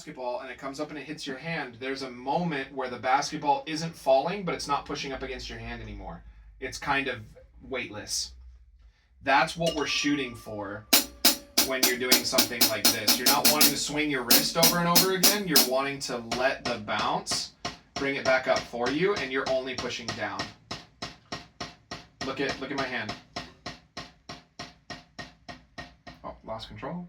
basketball and it comes up and it hits your hand, there's a moment where the basketball isn't falling, but it's not pushing up against your hand anymore. It's kind of weightless. That's what we're shooting for when you're doing something like this. You're not wanting to swing your wrist over and over again. You're wanting to let the bounce bring it back up for you, and you're only pushing down. Look at my hand. Oh, lost control.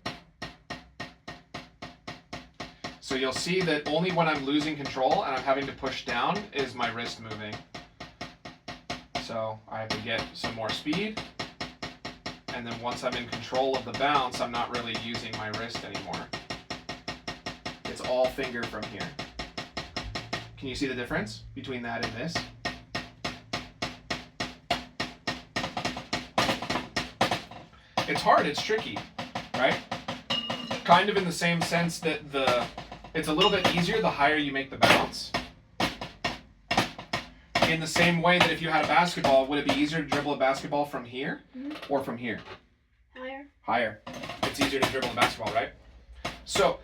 So you'll see that only when I'm losing control and I'm having to push down is my wrist moving. So I have to get some more speed. And then once I'm in control of the bounce, I'm not really using my wrist anymore. It's all finger from here. Can you see the difference between that and this? It's hard, it's tricky, right? Kind of in the same sense that it's a little bit easier the higher you make the bounce. In the same way that if you had a basketball, would it be easier to dribble a basketball from here or from here? Higher. Higher. It's easier to dribble a basketball, right? So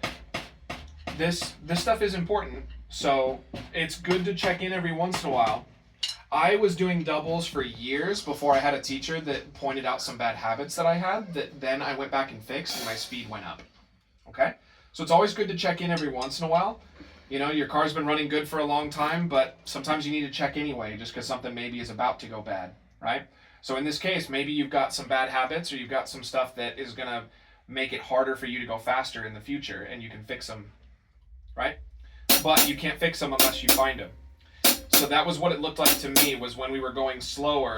this stuff is important. So it's good to check in every once in a while. I was doing doubles for years before I had a teacher that pointed out some bad habits that I had that then I went back and fixed and my speed went up. Okay? So it's always good to check in every once in a while. You know, your car's been running good for a long time, but sometimes you need to check anyway just because something maybe is about to go bad, right? So in this case, maybe you've got some bad habits or you've got some stuff that is going to make it harder for you to go faster in the future, and you can fix them, right? But you can't fix them unless you find them. So that was what it looked like to me, was when we were going slower,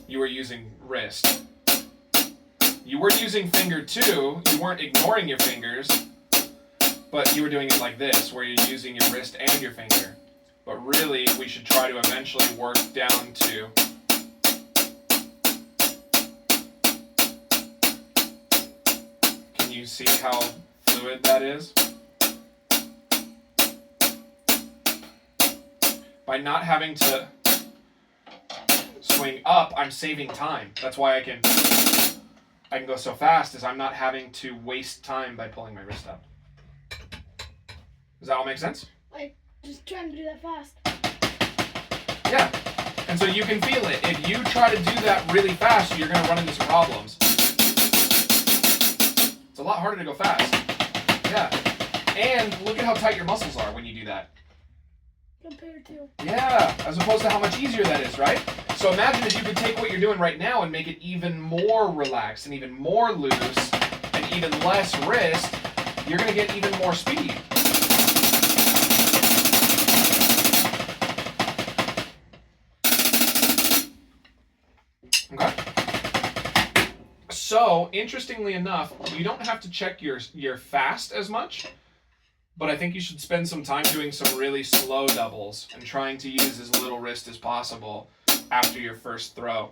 you were using wrist. You were using finger too. You weren't ignoring your fingers, but you were doing it like this, where you're using your wrist and your finger. But really, we should try to eventually work down to Can you see how fluid that is? By not having to swing up, I'm saving time. That's why I can go so fast, is I'm not having to waste time by pulling my wrist up. Does that all make sense? Like, just trying to do that fast. Yeah. And so you can feel it. If you try to do that really fast, you're going to run into some problems. It's a lot harder to go fast. Yeah. And look at how tight your muscles are when you do that. Compared to. Yeah, as opposed to how much easier that is, right? So imagine if you could take what you're doing right now and make it even more relaxed and even more loose and even less wrist, you're going to get even more speed. Okay? So, interestingly enough, you don't have to check your fast as much. But I think you should spend some time doing some really slow doubles and trying to use as little wrist as possible after your first throw.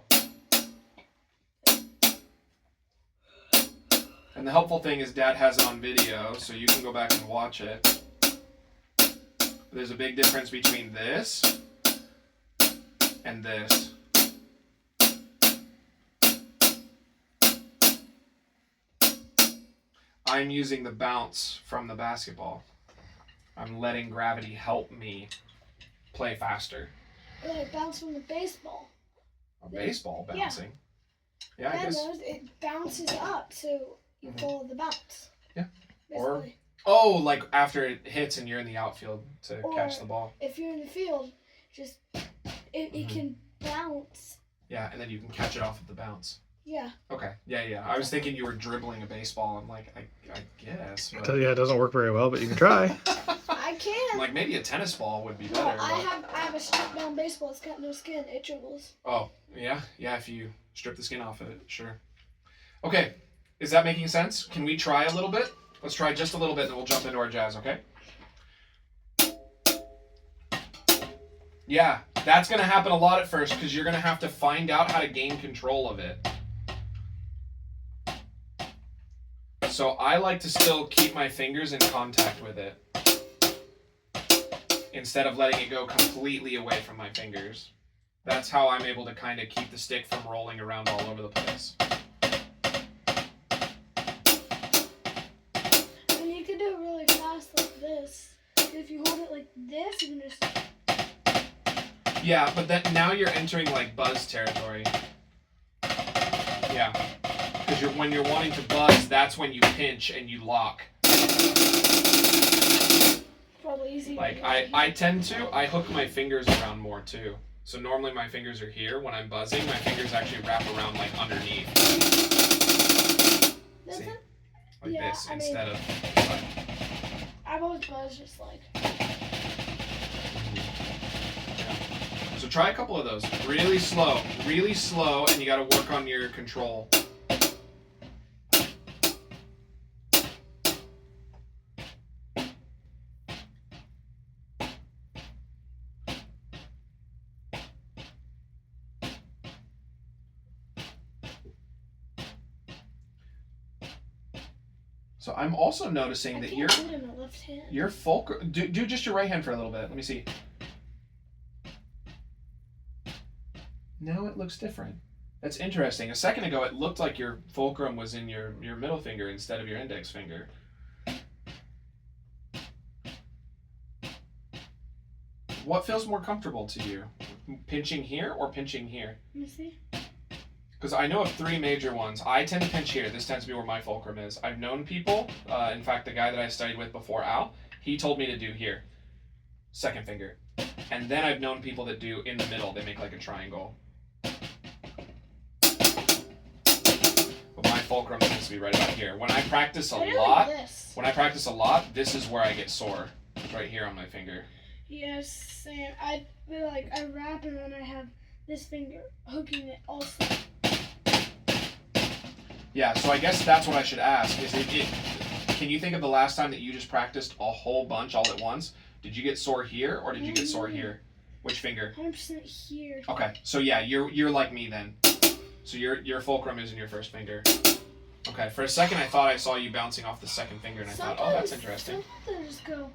And the helpful thing is Dad has it on video, so you can go back and watch it. There's a big difference between this and this. I'm using the bounce from the basketball. I'm letting gravity help me play faster. Like bounce from the baseball. A baseball bouncing? Yeah, I guess. It bounces up, so you follow the bounce. Yeah. Basically. Oh, like after it hits and you're in the outfield to catch the ball. If you're in the field, just it can bounce. Yeah, and then you can catch it off of the bounce. Yeah. Okay. Yeah. I was thinking you were dribbling a baseball. I'm like, I guess. But... Yeah, it doesn't work very well, but you can try. I can. Like maybe a tennis ball would be No, better. I have a stripped down baseball. It's got no skin. It dribbles. Oh, yeah. Yeah, if you strip the skin off of it, sure. Okay. Is that making sense? Can we try a little bit? Let's try just a little bit, and then we'll jump into our jazz, okay? Yeah, that's going to happen a lot at first because you're going to have to find out how to gain control of it. So I like to still keep my fingers in contact with it instead of letting it go completely away from my fingers. That's how I'm able to kind of keep the stick from rolling around all over the place. if you hold it like this, you can just. Yeah, but then now you're entering like buzz territory. Yeah, because when you're wanting to buzz, that's when you pinch and you lock. Probably easy. Like I tend to, I hook my fingers around more too. So normally my fingers are here. When I'm buzzing, my fingers actually wrap around like underneath. That's See? it. Like Yeah, this I mean- instead of. I've always buzzed just like. So try a couple of those. Really slow, and you got to work on your control. So I'm also noticing I that can't do it in my left hand. your fulcrum. Do just your right hand for a little bit. Let me see. Now it looks different. That's interesting. A second ago, it looked like your fulcrum was in your middle finger instead of your index finger. What feels more comfortable to you? Pinching here or pinching here? Let me see. Because I know of three major ones. I tend to pinch here. This tends to be where my fulcrum is. I've known people, in fact, the guy that I studied with before, Al, he told me to do here. Second finger. And then I've known people that do in the middle. They make like a triangle. But my fulcrum tends to be right about here. When I practice a I do lot, like this. when I practice a lot, this is where I get sore. Right here on my finger. Yes, same. I feel like I wrap and then I have this finger hooking it also. Yeah, so I guess that's what I should ask. Is can you think of the last time that you just practiced a whole bunch all at once? Did you get sore here or did you get sore here? Which finger? 100% here. Okay, so yeah, you're like me then. So your fulcrum is in your first finger. Okay, for a second I thought I saw you bouncing off the second finger and I thought, oh, that's interesting. Sometimes I just go,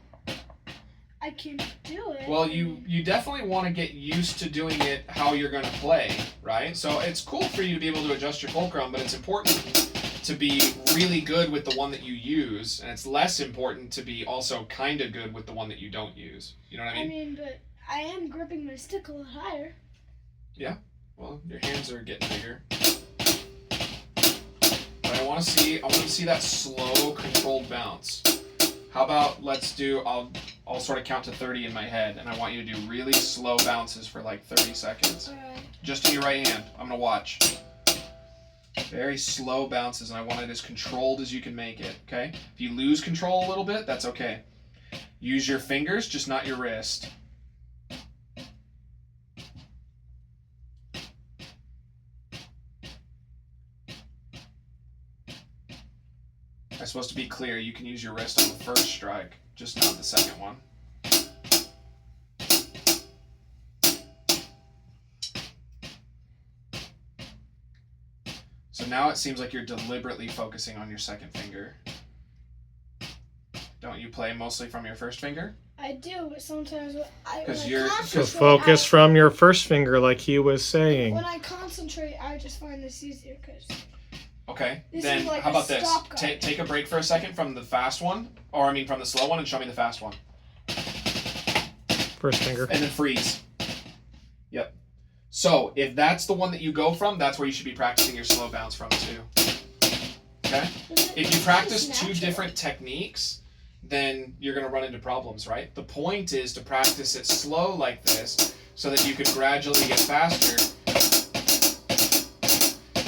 I can do it. Well, you definitely want to get used to doing it how you're going to play, right? So it's cool for you to be able to adjust your fulcrum, but it's important to be really good with the one that you use, and it's less important to be also kind of good with the one that you don't use. You know what I mean? But I am gripping my stick a lot higher. Well, your hands are getting bigger. But I want to see that slow, controlled bounce. How about I'll sort of count to 30 in my head, and I want you to do really slow bounces for like 30 seconds. Alright. Just in your right hand. I'm gonna watch. Very slow bounces, and I want it as controlled as you can make it, okay? If you lose control a little bit, that's okay. Use your fingers, just not your wrist. I'm supposed to be clear, you can use your wrist on the first strike, just not the second one. So now it seems like you're deliberately focusing on your second finger. Don't you play mostly from your first finger? I do, but sometimes when I So concentrate, focus from your first finger, like he was saying. When I concentrate, I just find this easier because Okay, This then is like how a about this? stop guide. Take a break for a second from the fast one, or I mean from the slow one, and show me the fast one. First finger. And then freeze. Yep. So if that's the one that you go from, that's where you should be practicing your slow bounce from too. Okay? If you practice two different techniques, then you're going to run into problems, right? The point is to practice it slow like this so that you can gradually get faster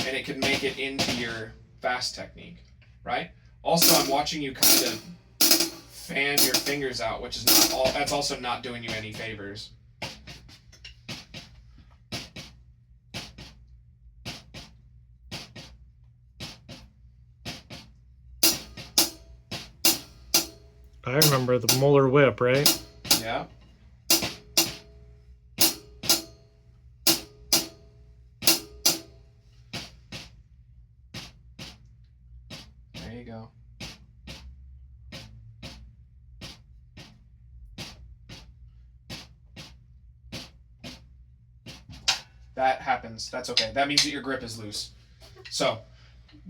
and it can make it into your fast technique, right? Also, I'm watching you kind of fan your fingers out, which is not all, that's also not doing you any favors. I remember the Moeller whip, right? Yeah. There you go. That happens. That's okay. That means that your grip is loose. So,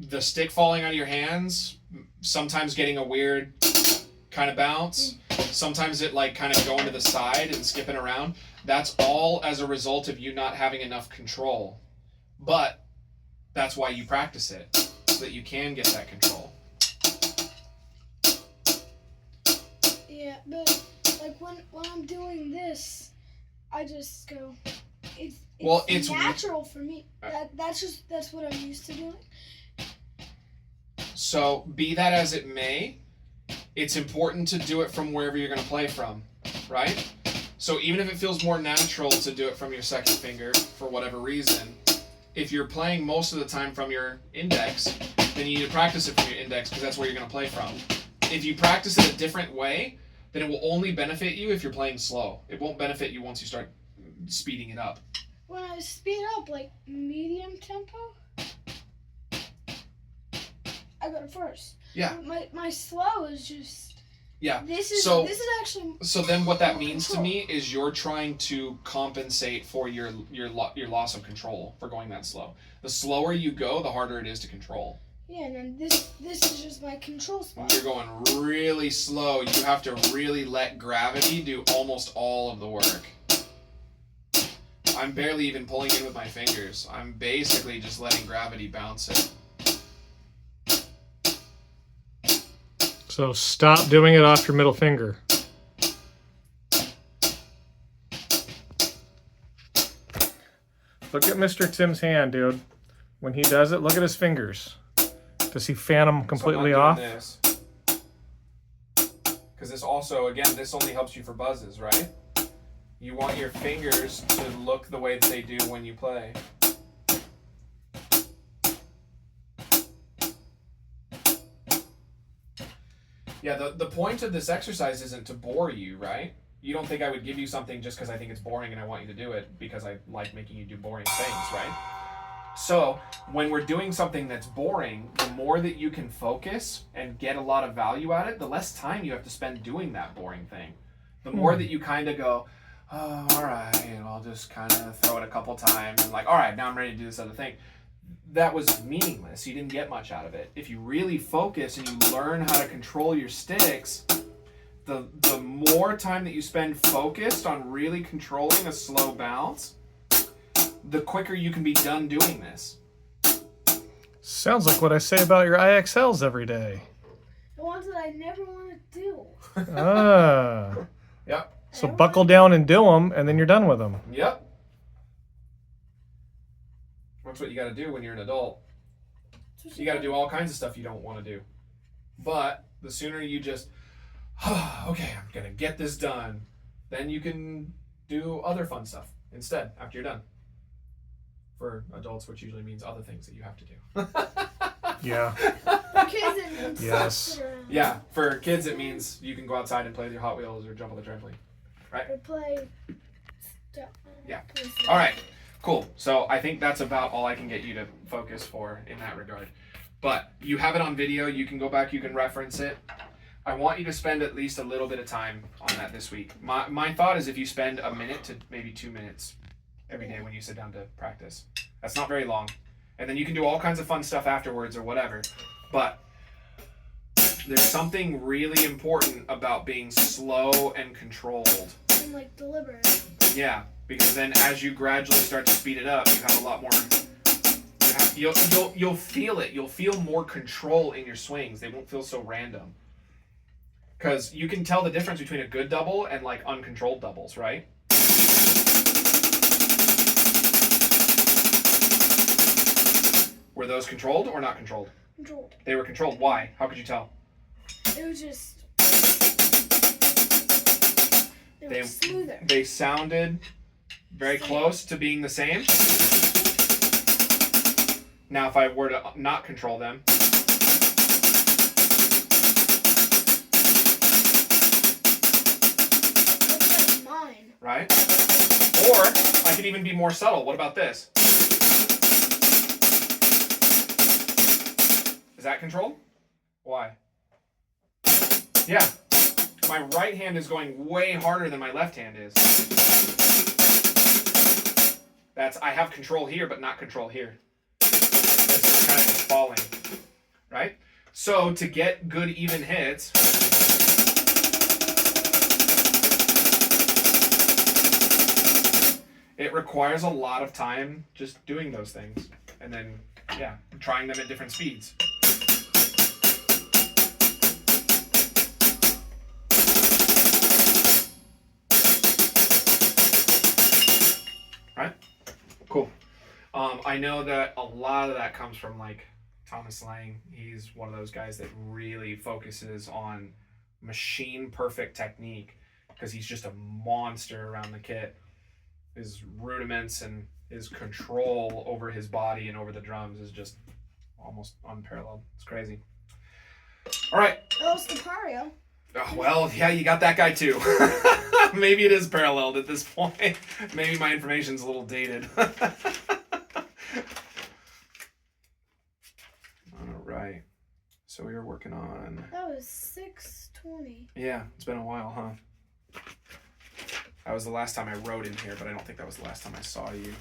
the stick falling out of your hands, sometimes getting a weird kind of bounce. Sometimes it like kind of going to the side and skipping around. That's all as a result of you not having enough control. But that's why you practice it, so that you can get that control. Yeah, but like when I'm doing this, I just go. It's natural for me. That's what I'm used to doing. So be that as it may, it's important to do it from wherever you're going to play from, right? So even if it feels more natural to do it from your second finger for whatever reason, if you're playing most of the time from your index, then you need to practice it from your index because that's where you're going to play from. If you practice it a different way, then it will only benefit you if you're playing slow. It won't benefit you once you start speeding it up. When I speed up like medium tempo, I go to first. Yeah. My slow is just. Yeah. This is actually. So then, what that means to me is you're trying to compensate for your loss of control for going that slow. The slower you go, the harder it is to control. Yeah, and then this is just my control spot. When you're going really slow, you have to really let gravity do almost all of the work. I'm barely even pulling in with my fingers. I'm basically just letting gravity bounce it. So stop doing it off your middle finger. Look at Mr. Tim's hand, dude. When he does it, look at his fingers. Does he fan them completely off? Because this also, again, this only helps you for buzzes, right? You want your fingers to look the way that they do when you play. Yeah, the point of this exercise isn't to bore you, right? You don't think I would give you something just because I think it's boring and I want you to do it because I like making you do boring things, right? So when we're doing something that's boring, the more that you can focus and get a lot of value out of it, the less time you have to spend doing that boring thing. The more that you kind of go, oh, all right, and I'll just kind of throw it a couple times and like, all right, now I'm ready to do this other thing. That was meaningless. You didn't get much out of it. If you really focus and you learn how to control your sticks, the more time that you spend focused on really controlling a slow bounce, the quicker you can be done doing this. Sounds like what I say about your IXLs every day. The ones that I never want to do. Ah. Yep. So buckle down and do them, and then you're done with them. Yep. That's what you got to do when you're an adult. You got to do all kinds of stuff you don't want to do. But the sooner you just, okay, I'm going to get this done, then you can do other fun stuff instead after you're done. For adults, which usually means other things that you have to do. Yeah. Kids, it means Yes. sit around. Yeah, for kids it means you can go outside and play with your Hot Wheels or jump on the trampoline. Or play stuff. Yeah. Play stuff. All right, cool. So I think that's about all I can get you to focus for in that regard. But you have it on video. You can go back. You can reference it. I want you to spend at least a little bit of time on that this week. My thought is if you spend a minute to maybe 2 minutes every day when you sit down to practice. That's not very long. And then you can do all kinds of fun stuff afterwards or whatever. But there's something really important about being slow and controlled. And like deliberate. Yeah, because then as you gradually start to speed it up, you have a lot more. You'll feel it. You'll feel more control in your swings. They won't feel so random. Because you can tell the difference between a good double and like uncontrolled doubles, right? Were those controlled or not controlled? Controlled. They were controlled. Why? How could you tell? It was just. They were smoother. They sounded very close to being the same. Now, if I were to not control them, That's like mine. right? Or I could even be more subtle. What about this? Is that controlled? Why? Yeah. My right hand is going way harder than my left hand is. I have control here, but not control here. It's kind of just falling, right? So to get good even hits, it requires a lot of time just doing those things. And then, yeah, trying them at different speeds. Right? Cool. I know that a lot of that comes from like Thomas Lang. He's one of those guys that really focuses on machine perfect technique because he's just a monster around the kit. His rudiments and his control over his body and over the drums is just almost unparalleled. It's crazy. All right. Oh, it's the Pario. Oh, well, yeah, you got that guy too. Maybe it is paralleled at this point. Maybe my information's a little dated. All right. So we were working on... That was 6:20. Yeah, it's been a while, huh? That was the last time I wrote in here, but I don't think that was the last time I saw you.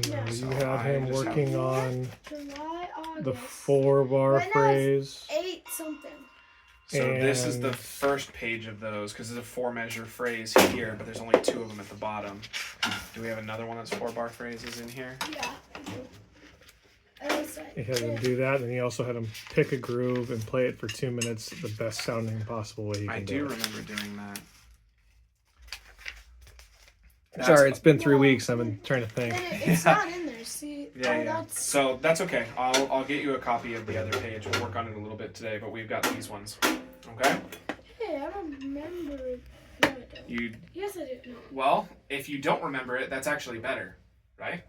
Yeah. You So had him I just working have- on July, August. the 4-bar Right now phrase. 8 something. So this is the And- first page of those, because there's a 4-measure phrase here, but there's only 2 of them at the bottom. Do we have another one that's 4-bar phrases in here? Yeah. I do. And it's like, He had him do that, and he also had him pick a groove and play it for 2 minutes the best sounding possible way he can I do do it. remember doing that. Sorry, it's been 3 weeks. I've been trying to think. it's not in there. See? Yeah, yeah. That's, So that's okay. I'll get you a copy of the other page. We'll work on it a little bit today, but we've got these ones. Okay? hey, I don't remember it. No, I don't. You Yes, I do. No, well, if you don't remember it, that's actually better, right?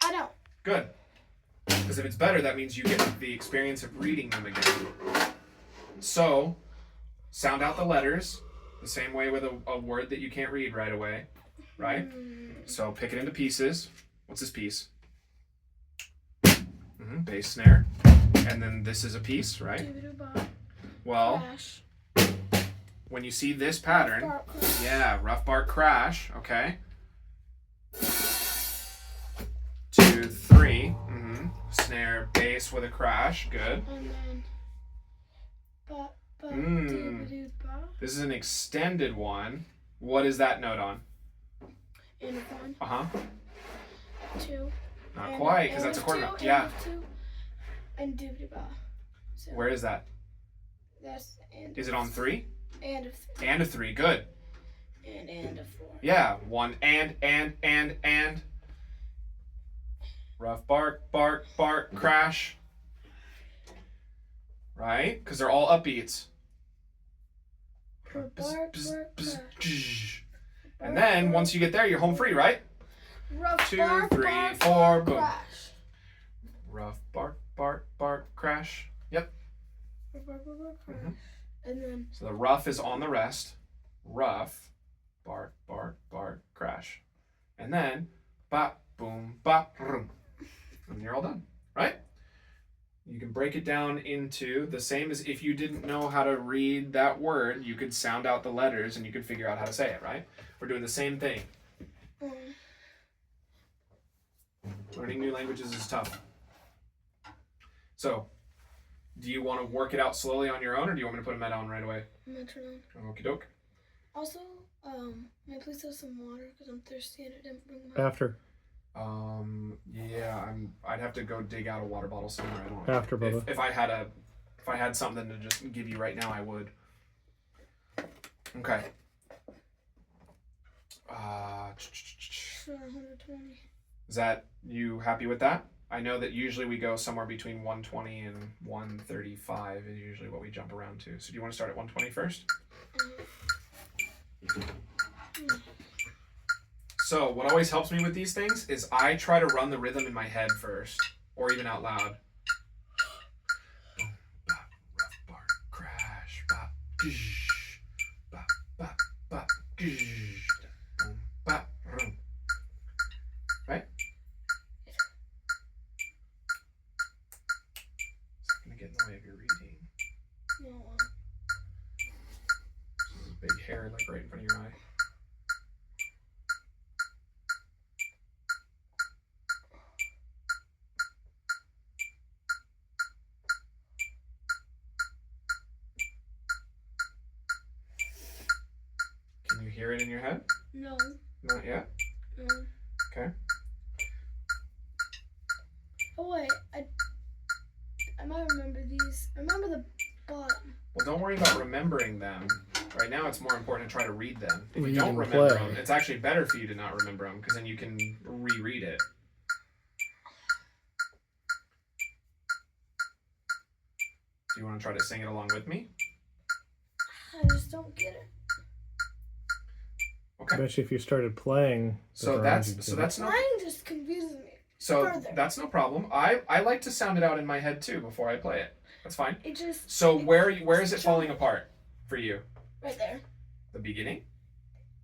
I don't. Good. Because if it's better, that means you get the experience of reading them again. So, sound out the letters the same way with a word that you can't read right away, right? So pick it into pieces. What's this piece? Bass snare. And then this is a piece, right? Doo-doo-ba, Well, crash, when you see this pattern, bark, crash. yeah, rough bark crash, okay. 2, 3, snare, bass with a crash, good. And then, ba, Mm. doo-doo-ba, This is an extended one. What is that note on? and 1, Uh-huh. 2. Not and- quite, because and that's a of quarter 2, note. and Yeah. of 2, and doo-doo-ba. So Where is that? that's and Is it on 3? and of 3 And a 3, good. and of 4. Yeah, 1 and. Rough bark, bark, bark, crash. Right? Because they're all upbeats. Bark, Bzz, bark, bzz, bark, bzz, bark. bzz. Bark, And then bark, once you get there, you're home free, right? rough 2, bark, 3, bark, 4, bark, boom. crash. Rough bark, bark, bark, crash. Yep. Bark, bark, bark, bark, crash. Mhm. And then So the rough is on the rest. Rough, bark, bark, bark, crash. And then bop, boom, bop, rum. And you're all done, right? You can break it down into the same as if you didn't know how to read that word, you could sound out the letters and you could figure out how to say it, right? We're doing the same thing. Learning new languages is tough. So, do you want to work it out slowly on your own, or do you want me to put a med on right away? metronome. Okie doke. Also, may I please have some water because I'm thirsty and I didn't bring mine. After. Yeah, I'd have to go dig out a water bottle somewhere. I don't. After, Bubba. If I had something to just give you right now, I would. Okay. Sure, 120. Is that you happy with that? I know that usually we go somewhere between 120 and 135 is usually what we jump around to. So do you want to start at 120 first? So what always helps me with these things is I try to run the rhythm in my head first, or even out loud. Boom, bop, rough bark, crash, bop, gzz, bop, bop, bop, gzz, boom, bop, rum. Right? It's gonna get in the way of your reading. No. Big hair like right in front of your eye. Can you hear it in your head? No. Not yet? No. Okay. Oh wait, I might remember these. I remember the bottom. Well, don't worry about remembering them. Right now, it's more important to try to read them. If you Read don't and remember play. them, it's actually better for you to not remember them because then you can reread it. Do you want to try to sing it along with me? I just don't get it. Okay. I bet you if you started playing. So the that's drums, you'd get it. no. Mine just confuses me. So further. that's no problem. I like to sound it out in my head too before I play it. That's fine. It just So where is it falling apart for you? right there. The beginning?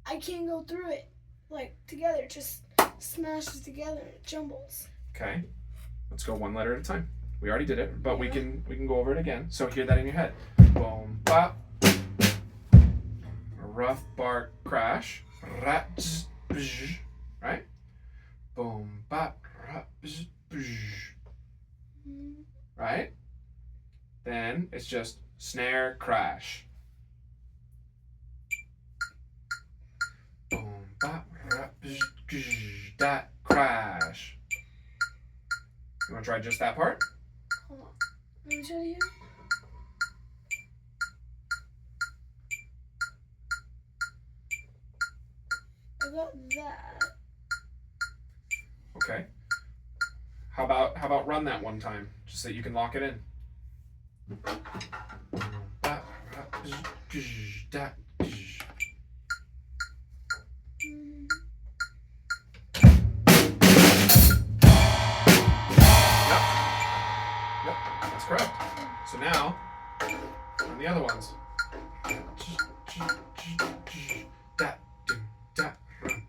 I can't go through it like together. It just smashes together and it jumbles. Okay. Let's go one letter at a time. We already did it, but we Yeah. can go over it again. So hear that in your head. Boom bop. Rough bark crash. Rat zzz, bzz, right? Boom bop rat bzz, bzz, Mm. right? Then it's just snare crash. Boom bop rat bzz, bzz, that crash. You want to try just that part? Hold on. Let me show you. I got that. Okay. How about run that one time, just so you can lock it in. Mm. Yep, that's correct. So now, on the other ones. Dat, dum, dat, rum.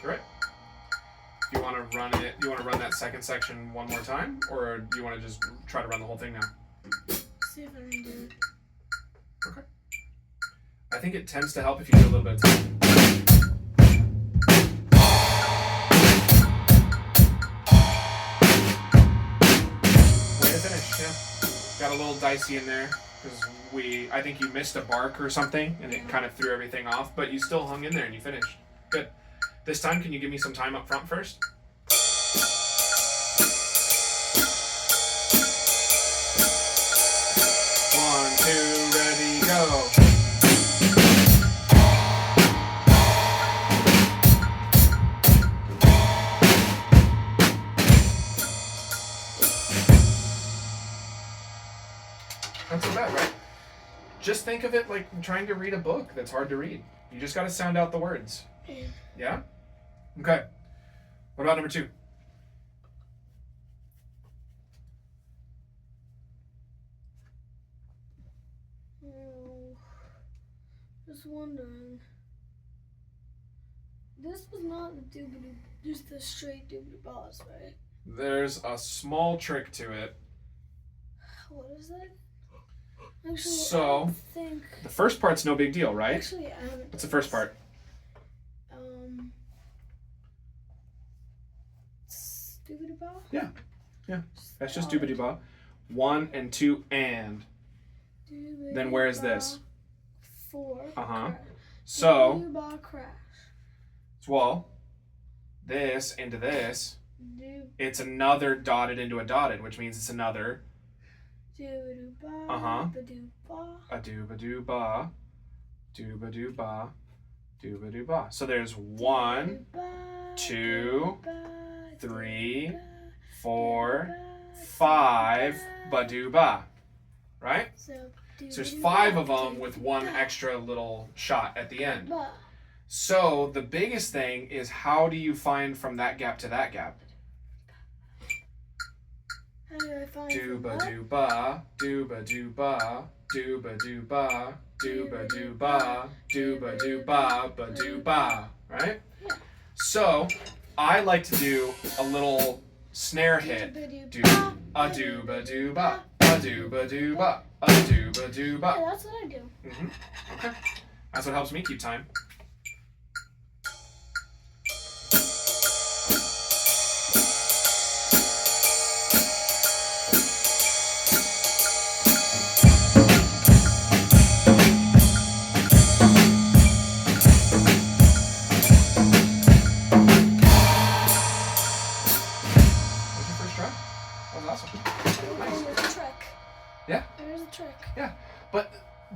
Great. Do you want to run it? Do you want to run that second section one more time, or do you want to just try to run the whole thing now? See if I can do it. Okay. I think it tends to help if you do a little bit of time. Way to finish. Yeah. Got a little dicey in there because I think you missed a bark or something, and it kind of threw everything off. But you still hung in there and you finished. Good. This time, can you give me some time up front first? One, two, ready, go. Not so bad, right? Just think of it like trying to read a book that's hard to read. You just got to sound out the words. Yeah. Yeah? Okay. What about number 2? Oh, just wondering. This was not the doobie, just the straight doobie boss, right? There's a small trick to it. What is that? Actually, So- I don't think. The first part's no big deal, right? Actually, I haven't. What's the first part? Doobie boss. Yeah. That's just doobity ba. 1 and 2 and. Then where is this? 4. Uh-huh. Crash. So, Doobie crash. well, this into this, Doob it's another dotted into a dotted, which means it's another doobie ba. Uh-huh. Ba-doo-ba. a dooba doo ba, dooba doo ba, dooba doo ba. So there's 1, Dooba, 2, dooba, 3, dooba, 4, dooba, 5, dooba. ba doo ba. Right? So So there's doobie 5 ba, of them with 1 doobie extra little shot at the end. ba. So the biggest thing is, how do you find from that gap to that gap? How do I find Dooba from doo ba, dooba doo ba, dooba doo ba, dooba doo ba, dooba doo ba, ba doo ba. Right? Yeah. So I like to do a little snare hit. Dooba dooba dooba, a dooba dooba, a dooba dooba. Yeah, that's what I do. Okay. That's what helps me keep time.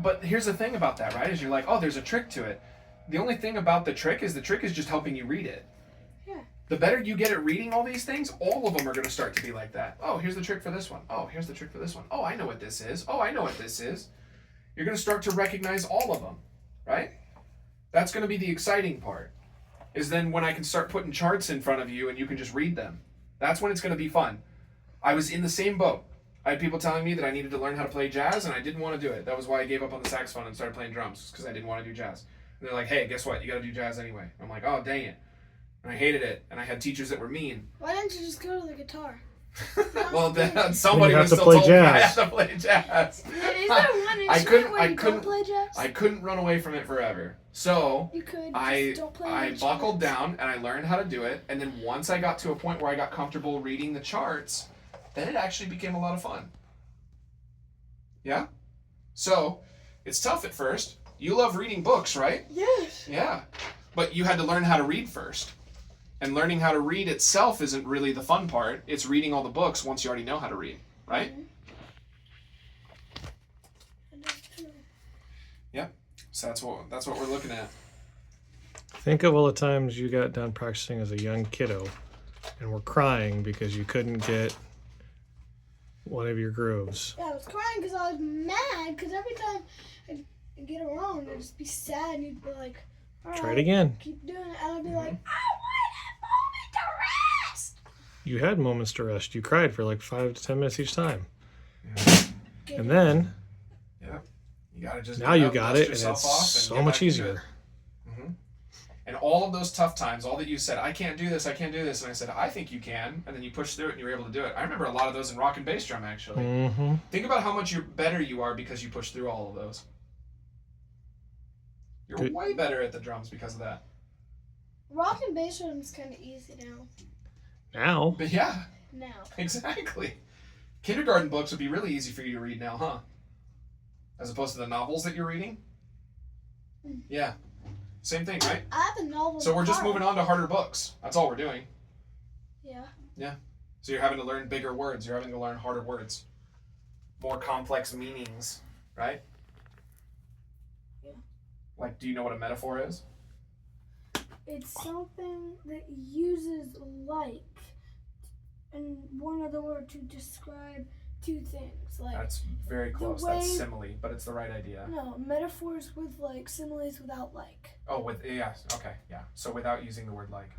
But here's the thing about that, right? Is you're like, oh, there's a trick to it. The only thing about the trick is just helping you read it. Yeah. The better you get at reading all these things, all of them are going to start to be like that. Oh, here's the trick for this one. Oh, here's the trick for this one. Oh, I know what this is. Oh, I know what this is. You're going to start to recognize all of them, right? That's going to be the exciting part. Is then when I can start putting charts in front of you and you can just read them. That's when it's going to be fun. I was in the same boat. I had people telling me that I needed to learn how to play jazz, and I didn't want to do it. That was why I gave up on the saxophone and started playing drums, because I didn't want to do jazz. And they're like, hey, guess what? You got to do jazz anyway. I'm like, oh, dang it. And I hated it, and I had teachers that were mean. Why didn't you just go to the guitar? Well, then somebody was still told me I had to play jazz. Is there one instrument where you don't play jazz? I couldn't run away from it forever. So you could. I buckled down, and I learned how to do it. And then once I got to a point where I got comfortable reading the charts, then it actually became a lot of fun. Yeah? So, it's tough at first. You love reading books, right? Yes. Yeah. But you had to learn how to read first. And learning how to read itself isn't really the fun part. It's reading all the books once you already know how to read, right? Mm-hmm. Yep. So that's what we're looking at. Think of all the times you got done practicing as a young kiddo and were crying because you couldn't get one of your grooves. Yeah, I was crying because I was mad because every time I'd get it wrong, I'd just be sad and you'd be like, all right, try it again. Keep doing it. And I'd be like, I want a moment to rest. You had moments to rest. You cried for like 5 to 10 minutes each time. Yeah. And then you gotta just now you got it, and it's so much easier. And all of those tough times, all that you said, I can't do this, and I said, I think you can, and then you pushed through it and you were able to do it. I remember a lot of those in rock and bass drum, actually. Mm-hmm. Think about how much better you are because you pushed through all of those. You're way better at the drums because of that. Rock and bass drum is kind of easy now. Now? But yeah. Now. Exactly. Kindergarten books would be really easy for you to read now, huh? As opposed to the novels that you're reading? Yeah. Same thing, right? I have a novel. So we're just moving on to harder books. That's all we're doing. Yeah. Yeah. So you're having to learn bigger words. You're having to learn harder words. More complex meanings, right? Yeah. Like, do you know what a metaphor is? It's something that uses like and one other word to describe two things. Like that's very close. That's simile, but it's the right idea. No, metaphors with like, similes without like. Oh, okay, yeah. So without using the word like.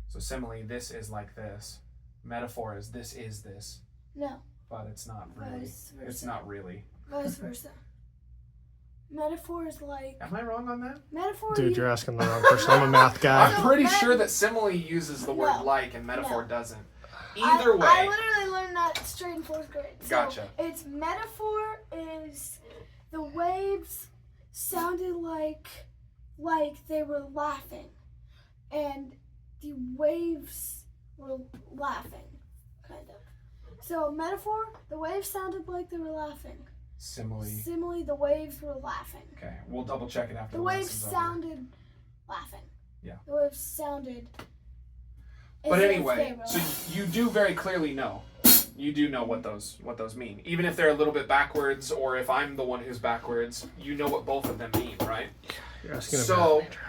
So simile, this is like this. Metaphor is this is this. No. But it's not really. It's not really. Vice versa. Metaphor is like. Am I wrong on that? Metaphor. Dude, you're asking the wrong person. I'm a math guy. I'm pretty sure that simile uses the word like and metaphor doesn't. Either way. I literally learned that straight in 4th grade. So gotcha. Its metaphor is the waves sounded like they were laughing, and the waves were laughing, kind of. So metaphor, the waves sounded like they were laughing. Simile, the waves were laughing. Okay, we'll double check it after the waves sounded laughing. Yeah. The waves sounded. But anyway, so you do very clearly know. You do know what those mean. Even if they're a little bit backwards, or if I'm the one who's backwards, you know what both of them mean, right? You're asking a math major,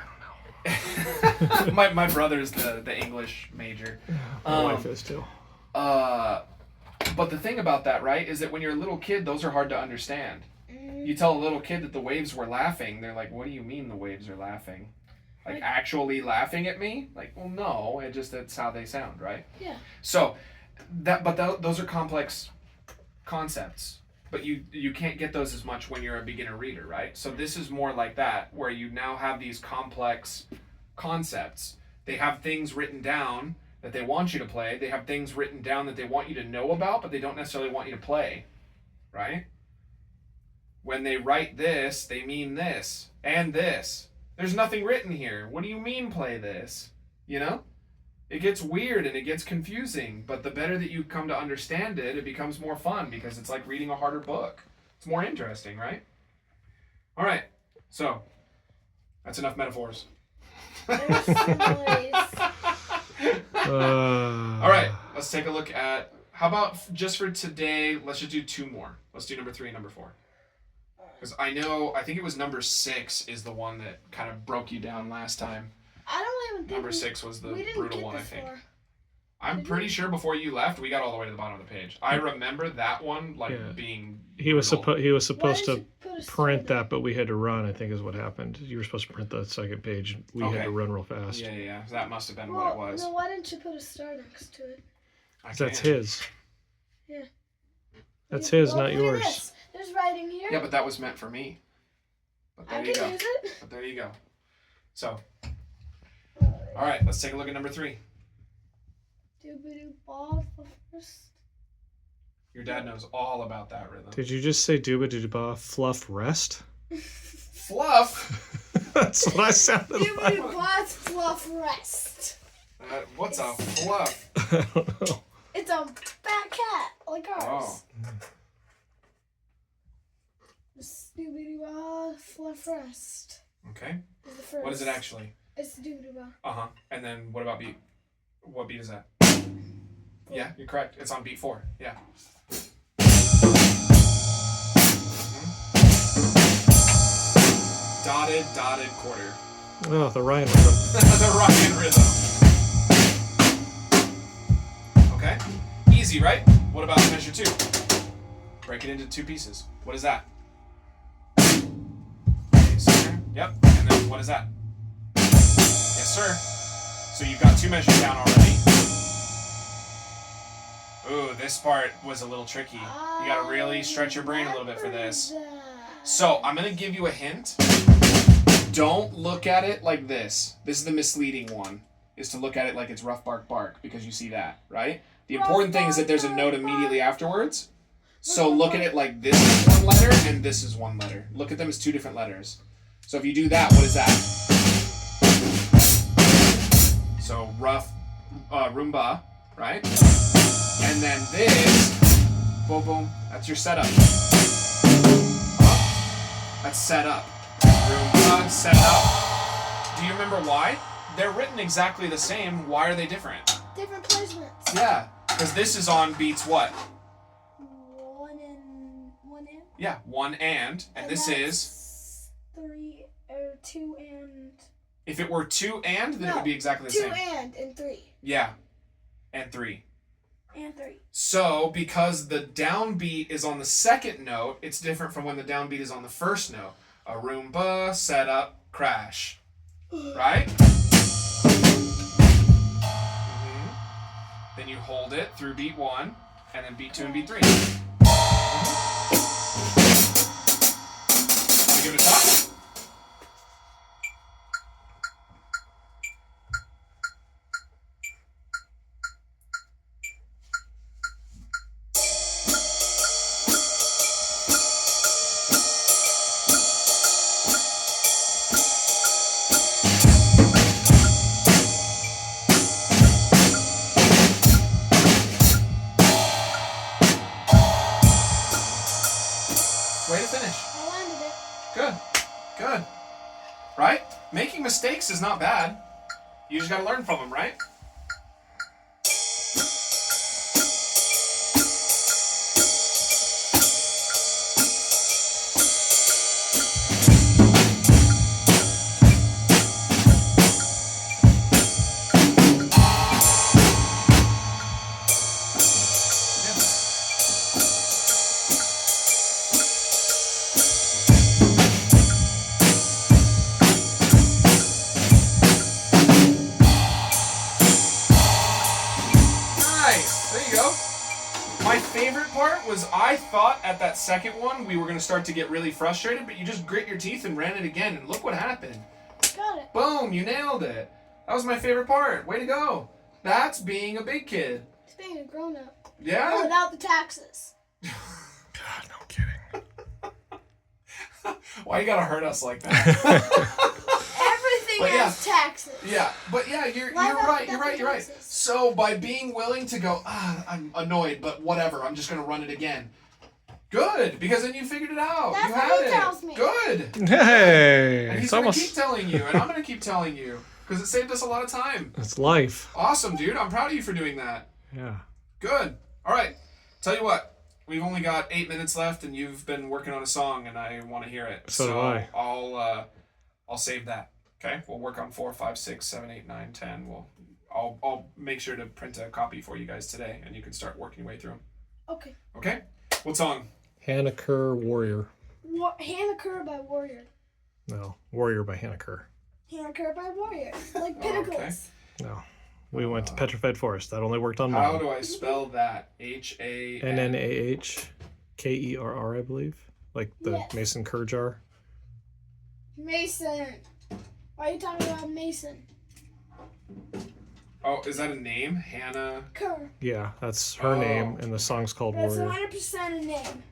I don't know. my brother's the English major. My wife is too. But the thing about that, right, is that when you're a little kid, those are hard to understand. You tell a little kid that the waves were laughing, they're like, what do you mean the waves are laughing? Like actually laughing at me? Like, well, no, that's how they sound, right? Yeah. So, those are complex concepts, but you can't get those as much when you're a beginner reader, right? So this is more like that, where you now have these complex concepts. They have things written down. that they want you to play. They have things written down that they want you to know about, but they don't necessarily want you to play, right? When they write this, they mean this and this. There's nothing written here. What do you mean play this? You know? It gets weird and it gets confusing, but the better that you come to understand it, it becomes more fun because it's like reading a harder book. It's more interesting, right? All right, so that's enough metaphors. There's similes. All right, let's take a look at, how about just for today, let's just do 2 more. Let's do number 3 and number 4. Because I think it was number 6 is the one that kind of broke you down last time. I don't even think Number 6 was the we didn't brutal get one, I this think. far. I'm pretty sure before you left, we got all the way to the bottom of the page. I remember that one being He was brutal. supposed Why to did you put a print star that, but we had to run. I think is what happened. You were supposed to print the second page. We had Okay. to run real fast. Yeah. That must have been there? what it Well, was. no, why didn't you put a star next to it? That's can't. his. Yeah. That's You- his, well, not look at yours. this. There's writing here. Yeah, but that was meant for me. But there I you can go. use it. But there you go. So, all right, let's take a look at number 3. Doobie-doo ball first. Your dad knows all about that rhythm. Did you just say dooba doo ba fluff rest? Fluff? That's what I sounded Doobie-doo like. ball fluff rest. What's a fluff? I don't know. It's a fat cat like ours. Oh. Doobie-doo ball fluff rest. Okay. Is the first. What is it actually? It's doobie-doo ball. Uh-huh. And then what about beat? What beat is that? Yeah, you're correct. It's on beat 4. Yeah. Mhm. Dotted quarter. Oh, the Ryan rhythm. The Ryan rhythm. Okay. Easy, right? What about measure 2? Break it into 2 pieces. What is that? Center. Yep. And then what is that? Yes, sir. So you've got 2 measures down already. Ooh, this part was a little tricky. You gotta really stretch your brain a little bit for this. So I'm gonna give you a hint. Don't look at it like this. This is the misleading one, is to look at it like it's rough bark bark, because you see that, right? The important thing is that there's a note immediately afterwards. So look at it like this is 1 letter and this is 1 letter. Look at them as 2 different letters. So if you do that, what is that? So rough Roomba, right? And then this, boom, boom, that's your setup. That's set up. Roomba, set up. Do you remember why? They're written exactly the same. Why are they different? Different placements. Yeah, because this is on beats what? 1 and. Yeah, 1 and this is, that's 3 or 2 and. if it were 2 and, then it No, would be exactly the 2 same. and 3. Yeah, and 3. And 3. So, because the downbeat is on the second note, it's different from when the downbeat is on the first note. A Roomba, set up, crash. Right? Then you hold it through beat 1, and then beat 2 and beat 3. Wanna give it a shot? Way to finish. I landed it. Good. Good. Right? Making mistakes is not bad. You just gotta learn from them, right? Nice. There you go. My favorite part was I thought at that second one we were going to start to get really frustrated, but you just grit your teeth and ran it again, and look what happened. Got it. Boom, you nailed it. That was my favorite part. Way to go. That's being a big kid. It's being a grown up. Yeah. Without the taxes. God, no kidding. Why you gotta hurt us like that? Everything But yeah. has taxes. Yeah, but yeah, you're Why not right. the You're right. You're right. taxes? So by being willing to go, I'm annoyed, but whatever. I'm just gonna run it again. Good, because then you figured it out. That's you what had he it. tells me. Good. Hey, And he's it's gonna almost keep telling you, and I'm gonna keep telling you, because it saved us a lot of time. it's life. Awesome, dude. I'm proud of you for doing that. Yeah. Good. All right. Tell you what. We've only got 8 minutes left, and you've been working on a song, and I want to hear it. So do I. I'll save that. Okay. We'll work on 4, 5, 6, 7, 8, 9, 10. I'll make sure to print a copy for you guys today, and you can start working your way through them. Okay. Okay. What song? Hannah Kerr Warrior. Hannah Kerr by Warrior. No, Warrior by Hannah Kerr. Hannah Kerr by Warrior. Like Oh, Pinnacles. okay. No. We went to Petrified Forest. That only worked on How mine. do I spell that? HAN. NNAHKERR, I believe. Like the Yes. Mason Kerr jar. Mason. Why are you talking about Mason? Oh, is that a name? Hannah. Kerr. Yeah, that's her Oh. name, and the song's called That's Warrior. 100% a name.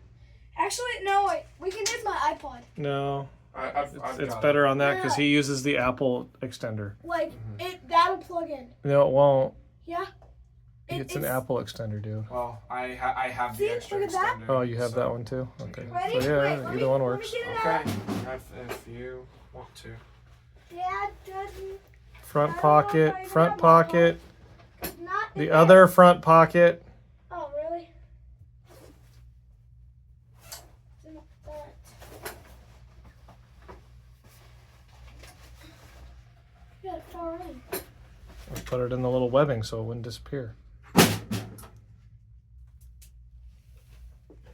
Actually, no, wait. We can use my iPod. No, I've it's got better on that because Yeah. he uses the Apple extender. Like, that'll plug in. No, it won't. Yeah? It's an Apple extender, dude. Well, I have See, the extra look at that. extender, Oh, you have so- that one too? Okay. Ready? So yeah, Wait, let either me- one let me works. get it Okay. out. If you want to. Dad doesn't. Front I don't know pocket, if I front have my pocket, Not the in other front pocket. there. Oh, really? It's in that. You got it far in. Let's put it in the little webbing so it wouldn't disappear.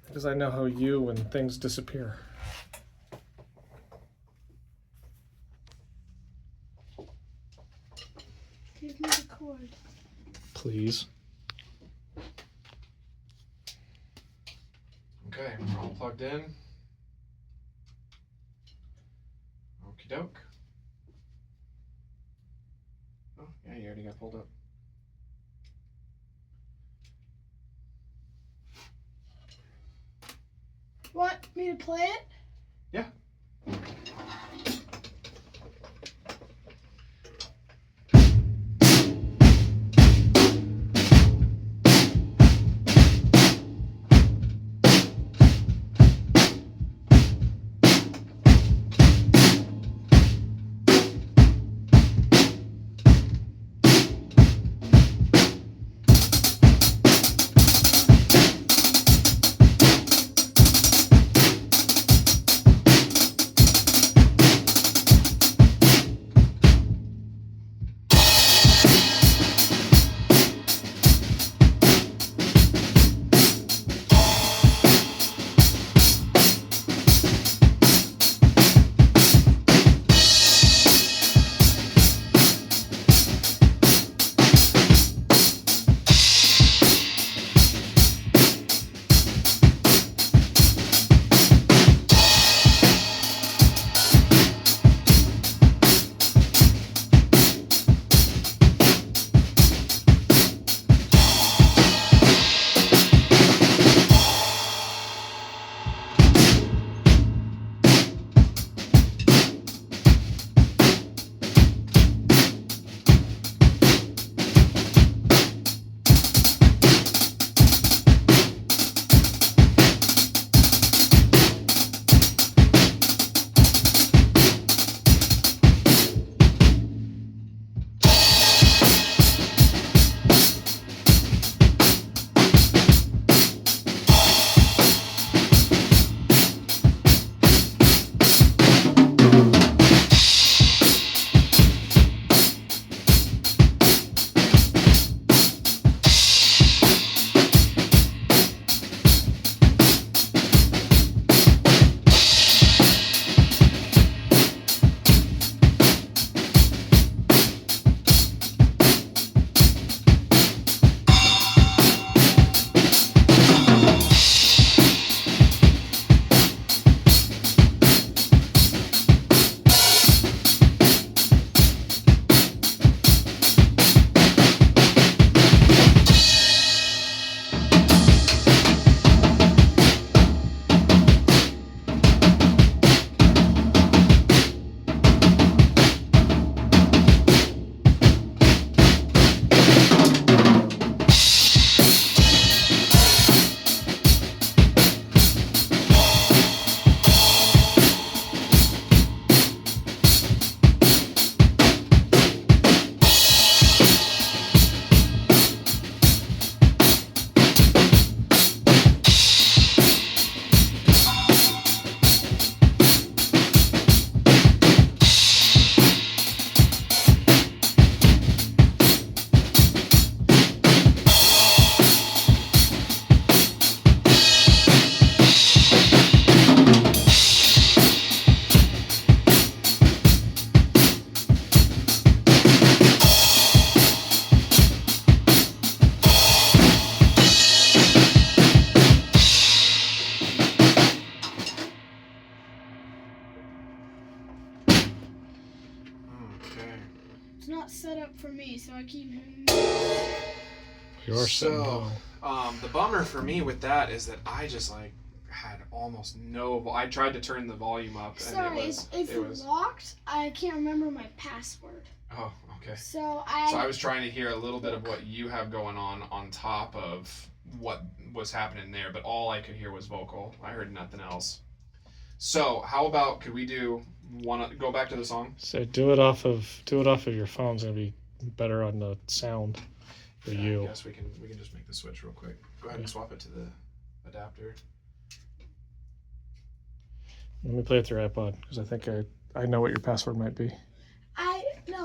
Because I know how you when things disappear. Give me the cord. Please. Okay, we're all plugged in. Okie doke. Oh, yeah, you already got pulled up. Want me to play it? Yeah. for me, so I keep hearing. You're sitting So, low. the bummer for me with that is that I just like had almost no. I tried to turn the volume up, Sorry, and it it's was. locked. I can't remember my password. Oh, okay. So So I was trying to hear a little bit of what you have going on top of what was happening there, but all I could hear was vocal. I heard nothing else. So how about could we do one? Go back to the song. So do it off of your phone. It's gonna be better on the sound for Yeah, you. I guess we can just make the switch real quick. Go ahead and swap it to the adapter. Let me play it through iPod because I think I know what your password might be.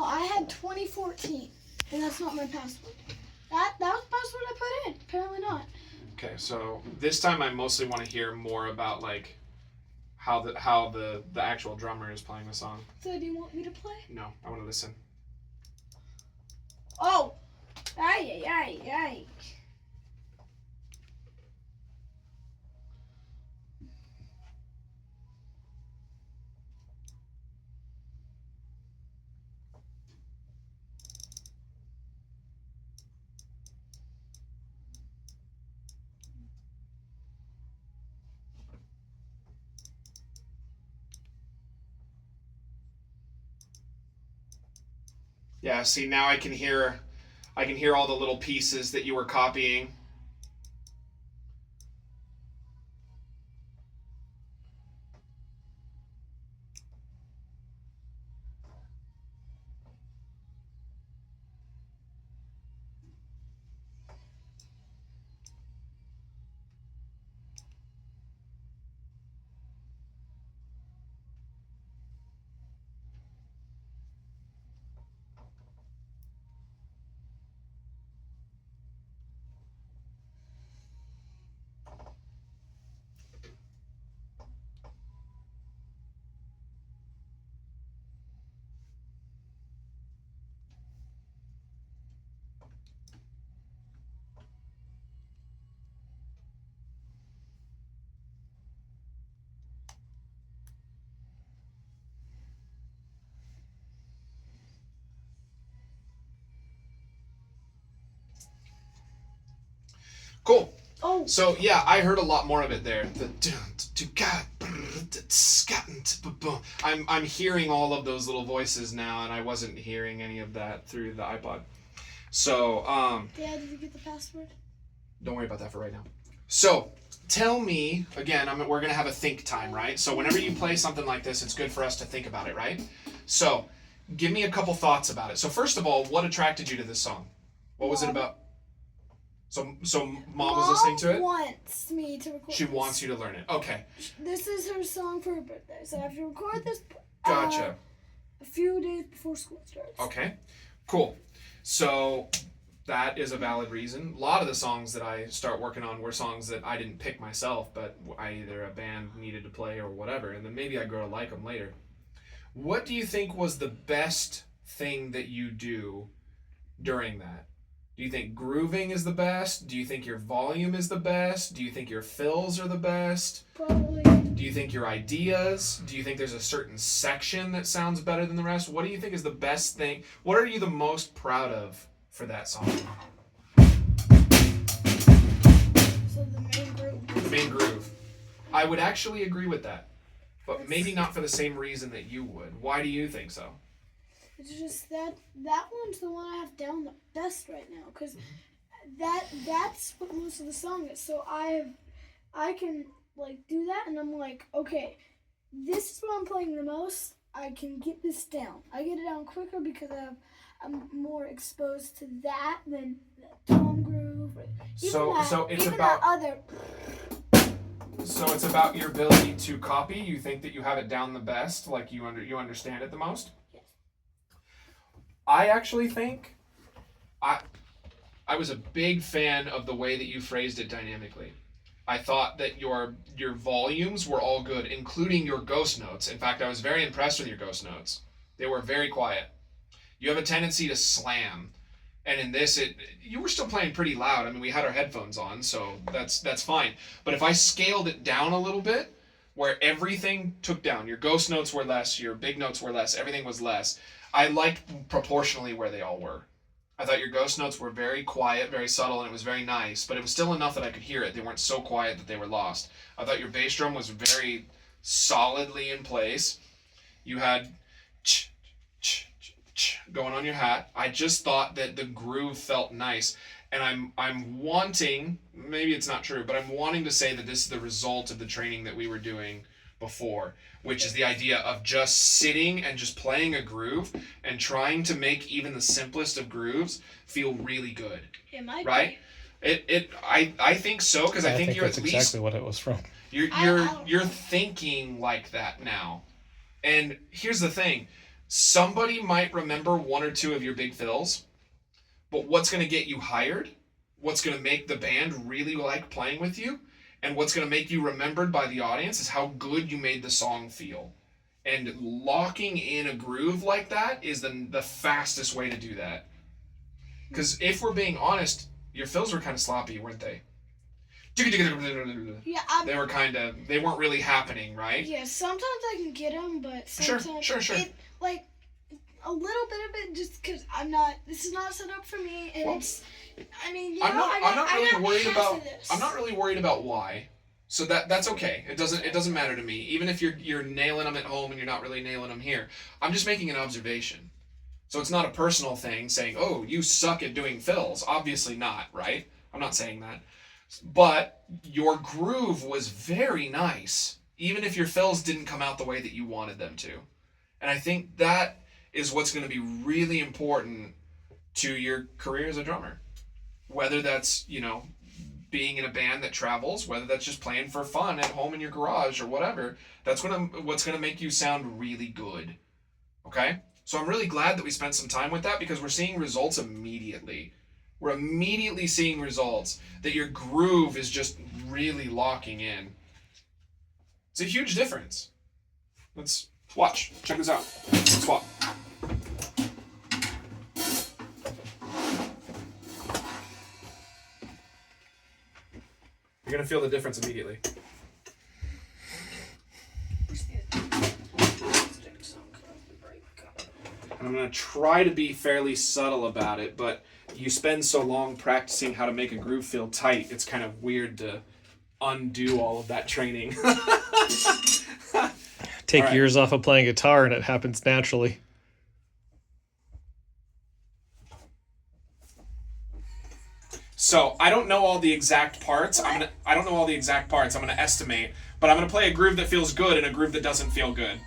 I had 2014, and that's not my password. That was the password I put in. Apparently not. Okay, so this time I mostly want to hear more about like how the actual drummer is playing the song. So do you want me to play? No, I want to listen. Oh, ay. Yeah, see now I can hear all the little pieces that you were copying. Cool. Oh. So yeah, I heard a lot more of it there. I'm hearing all of those little voices now, and I wasn't hearing any of that through the iPod. So Dad, did you get the password? don't worry about that for right now. So tell me again. We're gonna have a think time, right? So whenever you play something like this, it's good for us to think about it, right? So give me a couple thoughts about it. So first of all, what attracted you to this song? What was it about? So mom was listening to it? Wants me to record She this. wants you to learn it. Okay. This is her song for her birthday, so I have to record this Gotcha. a few days before school starts. Okay. Cool. So that is a valid reason. A lot of the songs that I start working on were songs that I didn't pick myself, but either a band needed to play or whatever, and then maybe I grow to like them later. What do you think was the best thing that you do during that? Do you think grooving is the best? Do you think your volume is the best? Do you think your fills are the best? Probably. Do you think your ideas? Do you think there's a certain section that sounds better than the rest? What do you think is the best thing? What are you the most proud of for that song? So the main group. The main groove. I would actually agree with that, but maybe not for the same reason that you would. Why do you think so? It's just that one's the one I have down the best right now, because that's what most of the song is. So I can like do that, and I'm like, okay, this is what I'm playing the most. I can get this down. I get it down quicker because I'm more exposed to that than the tom groove. So it's even about that other. so it's about your ability to copy. You think that you have it down the best, like you understand it the most. Yes. I actually think I was a big fan of the way that you phrased it dynamically. I thought that your volumes were all good, including your ghost notes. In fact, I was very impressed with your ghost notes. They were very quiet. You have a tendency to slam, and in this, you were still playing pretty loud. I mean, we had our headphones on, so that's fine. But if I scaled it down a little bit, where everything took down, your ghost notes were less, your big notes were less, everything was less, I liked proportionally where they all were. I thought your ghost notes were very quiet, very subtle, and it was very nice, but it was still enough that I could hear it. They weren't so quiet that they were lost. I thought your bass drum was very solidly in place. You had going on your hat. I just thought that the groove felt nice. And I'm wanting, maybe it's not true, but I'm wanting to say that this is the result of the training that we were doing before, which is the idea of just sitting and just playing a groove and trying to make even the simplest of grooves feel really good. It might right? I think so, because I think you're that's at least exactly what it was from. you're thinking like that now. And here's the thing. Somebody might remember one or two of your big fills, but what's going to get you hired, what's going to make the band really like playing with you, and what's going to make you remembered by the audience is how good you made the song feel. And locking in a groove like that is the fastest way to do that. Because if we're being honest, your fills were kind of sloppy, weren't they? Yeah, they weren't really happening, right? Yeah, sometimes I can get them, but sometimes Sure. it, like, a little bit of it just because this is not set up for me, and Well, it's, I mean, I'm not really worried about why. So that's okay. It doesn't matter to me. Even if you're nailing them at home and you're not really nailing them here. I'm just making an observation. So it's not a personal thing saying, "Oh, you suck at doing fills." Obviously not, right? I'm not saying that. But your groove was very nice, even if your fills didn't come out the way that you wanted them to. And I think that is what's going to be really important to your career as a drummer. Whether that's, being in a band that travels, whether that's just playing for fun at home in your garage or whatever, that's what's going to make you sound really good. Okay? So I'm really glad that we spent some time with that, because we're seeing results immediately. We're immediately seeing results that your groove is just really locking in. It's a huge difference. Let's watch. Check this out. Swap. You're going to feel the difference immediately. And I'm going to try to be fairly subtle about it, but you spend so long practicing how to make a groove feel tight, it's kind of weird to undo all of that training. Take right. years off of playing guitar and it happens naturally. So I don't know all the exact parts. I don't know all the exact parts. I'm going to estimate, but I'm going to play a groove that feels good and a groove that doesn't feel good.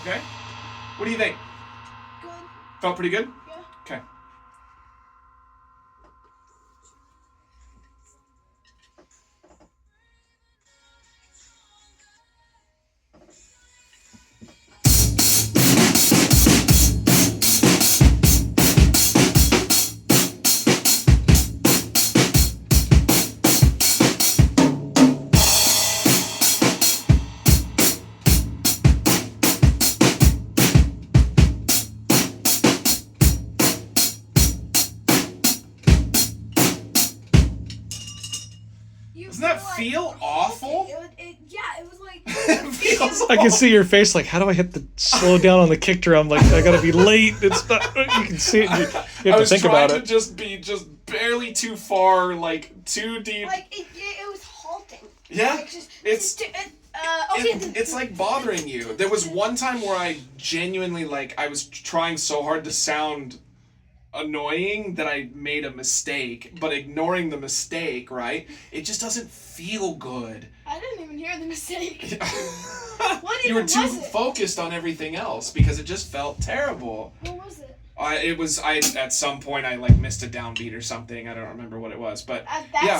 Okay? What do you think? Good. Felt pretty good? Yeah. Okay. Doesn't that feel awful? It was like... It feels I can see your face like, how do I hit the slow down on the kick drum? Like, I gotta be late. It's not, you can see it. You have I to was think trying about to it. just be barely too far, like too deep. Like, it was halting. Yeah, Like, it's like bothering you. There was one time where I genuinely, I was trying so hard to sound annoying that I made a mistake, but ignoring the mistake, right? It just doesn't feel good. I didn't even hear the mistake. You were too focused on everything else because it just felt terrible. What was it? I at some point I like missed a downbeat or something. I don't remember what it was, but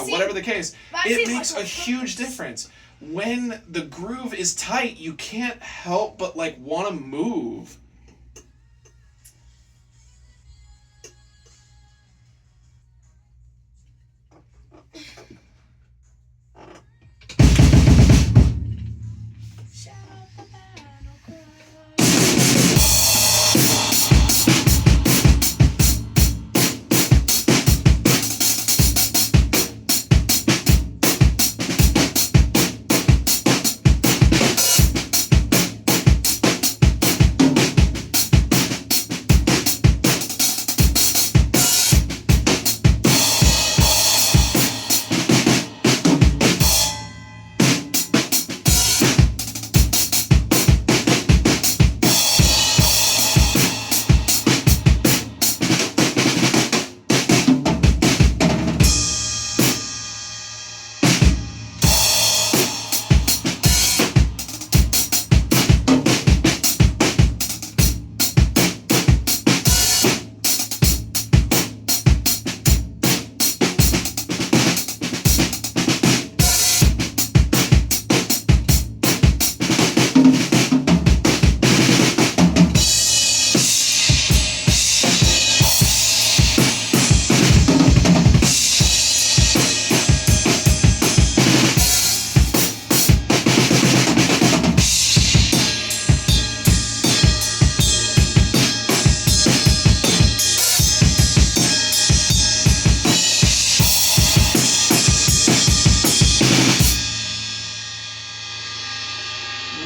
whatever the case, it makes a huge difference. When the groove is tight, you can't help but like want to move.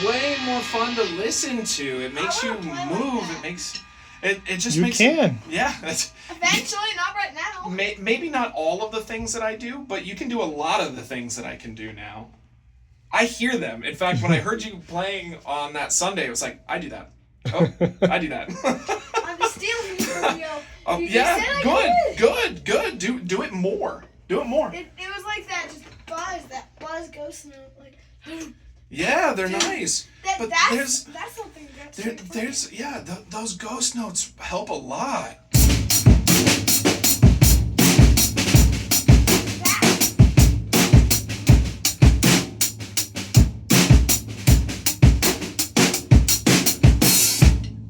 Way more fun to listen to. It makes you move. It makes it just You makes can. Yeah, that's Eventually, not right now. maybe not all of the things that I do, but you can do a lot of the things that I can do now. I hear them. In fact, when I heard you playing on that Sunday, it was like, I do that. Oh, I do that. On the stealing video. Oh, you yeah, said I could. good. Do it more. Do it more. It was like that, just buzz ghost note, like. Yeah, they're nice. But That's something that's there's those ghost notes help a lot.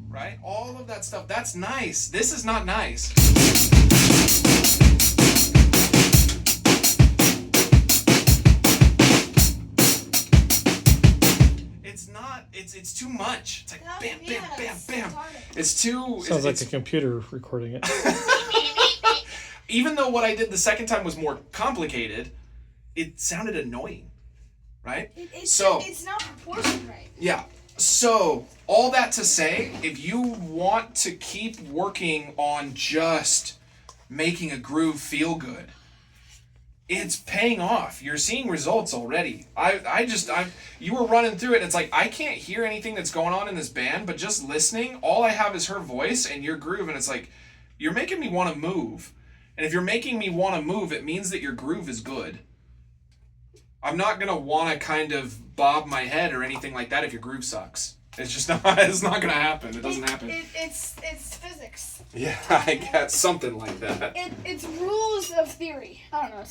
Right? All of that stuff, that's nice. This is not nice. It's too much. It's like bam, bam, bam, bam. It's too. Sounds like a computer recording it. Even though what I did the second time was more complicated, it sounded annoying, right? It's not proportioned right. Yeah. So all that to say, if you want to keep working on just making a groove feel good, it's paying off. You're seeing results already. You were running through it, and it's like, I can't hear anything that's going on in this band, but just listening, all I have is her voice and your groove, and it's like, you're making me want to move. And if you're making me want to move, it means that your groove is good. I'm not going to want to kind of bob my head or anything like that if your groove sucks. It's just not, it's not going to happen. It doesn't happen. It's physics. Yeah, I got something like that. It's rules of theory. I don't know.